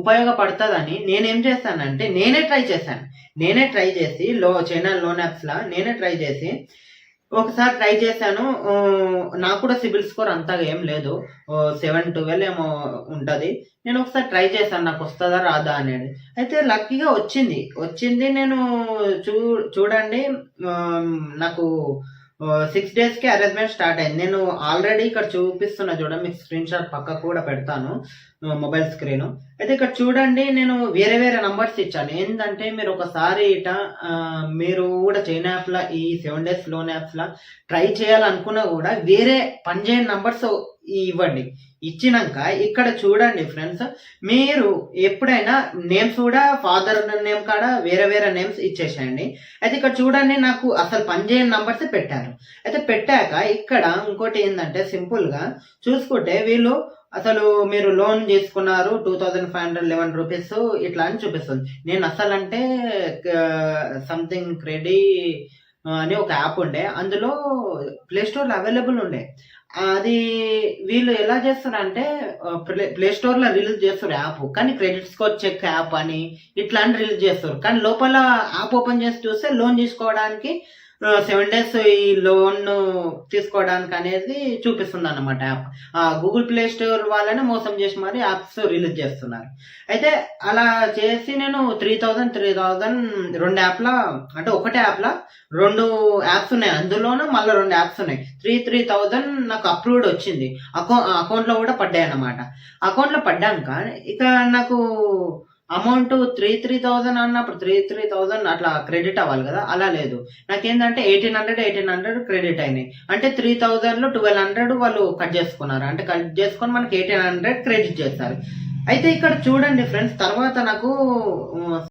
ఉపయోగపడుతుందని నేనేం చేశానంటే నేనే ట్రై చేసి చైనా లోన్ యాప్స్‌లా నేనే ట్రై చేసి ఒకసారి ట్రై చేశాను. నాకు కూడా సిబిల్ స్కోర్ అంతగా ఏం లేదు. 712 ఏమో ఉంటది. నేను ఒకసారి ట్రై చేశాను నాకొస్తదా రాదా అనేది. అయితే లక్కీగా వచ్చింది. నేను చూడండి నాకు 6 డేస్‌కే అరేంజ్‌మెంట్ స్టార్ట్ అయింది. నేను ఆల్రెడీ ఇక్కడ చూపిస్తున్నా చూడండి, మీకు స్క్రీన్‌షాట్ పక్కకు కూడా పెడతాను మొబైల్ స్క్రీను. అయితే ఇక్కడ చూడండి నేను వేరే నంబర్స్ ఇచ్చాను. ఏందంటే మీరు ఒకసారి మీరు కూడా చైన్ యాప్‌లా ఈ 7 డేస్ లోన్ యాప్స్‌లా ట్రై చేయాలనుకున్నా కూడా వేరే పనిచేయని నంబర్స్ ఇవ్వండి. ఇచ్చినంక ఇక్కడ చూడండి ఫ్రెండ్స్, మీరు ఎప్పుడైనా నేమ్స్ కూడా ఫాదర్ నేమ్ కాడ వేరే నేమ్స్ ఇచ్చేసేయండి. అయితే ఇక్కడ చూడండి నాకు అసలు పనిచేయని నంబర్స్ పెట్టారు. అయితే పెట్టాక ఇక్కడ ఇంకోటి ఏందంటే సింపుల్‌గా చూసుకుంటే వీళ్ళు అసలు మీరు లోన్ చేసుకున్నారు 2511 రూపీస్ ఇట్లా అని చూపిస్తుంది. నేను అసలంటే సంథింగ్ క్రెడీ అని ఒక యాప్ ఉండే. అందులో ప్లే స్టోర్‌లో అవైలబుల్ ఉండే. అది వీళ్ళు ఎలా చేస్తారంటే ప్లే స్టోర్‌లో రిలీజ్ చేస్తారు యాప్. కానీ క్రెడిట్ స్కోర్ చెక్ యాప్ అని ఇట్లా అని రిలీజ్ చేస్తారు. కానీ లోపల యాప్ ఓపెన్ చేసి చూస్తే లోన్ తీసుకోవడానికి 7 డేస్ ఈ లోన్ తీసుకోవడానికి అనేది చూపిస్తుందన్నమాట యాప్. గూగుల్ ప్లే స్టోర్ వాళ్ళనే మోసం చేసి మరి యాప్స్ రిలీజ్ చేస్తున్నారు. అయితే అలా చేసి నేను 3000 2 యాప్‌ల అంటే ఒకటే యాప్‌ల 2 యాప్స్ ఉన్నాయి. అందులోనూ మళ్ళీ 2 యాప్స్ ఉన్నాయి. 3000 నాకు అప్రూవ్డ్ వచ్చింది. అకౌంట్‌లో కూడా పడ్డాయన్నమాట. అకౌంట్‌లో పడ్డాక ఇక నాకు అమౌంట్ 3000 అన్నప్పుడు 3000 అట్లా క్రెడిట్ అవ్వాలి కదా, అలా లేదు. నాకేందంటే 1800 క్రెడిట్ అయినాయి. అంటే 3000లో 1200 వాళ్ళు కట్ చేసుకున్నారు. అంటే కట్ చేసుకొని మనకి 1800 క్రెడిట్ చేస్తారు. అయితే ఇక్కడ చూడండి ఫ్రెండ్స్, తర్వాత నాకు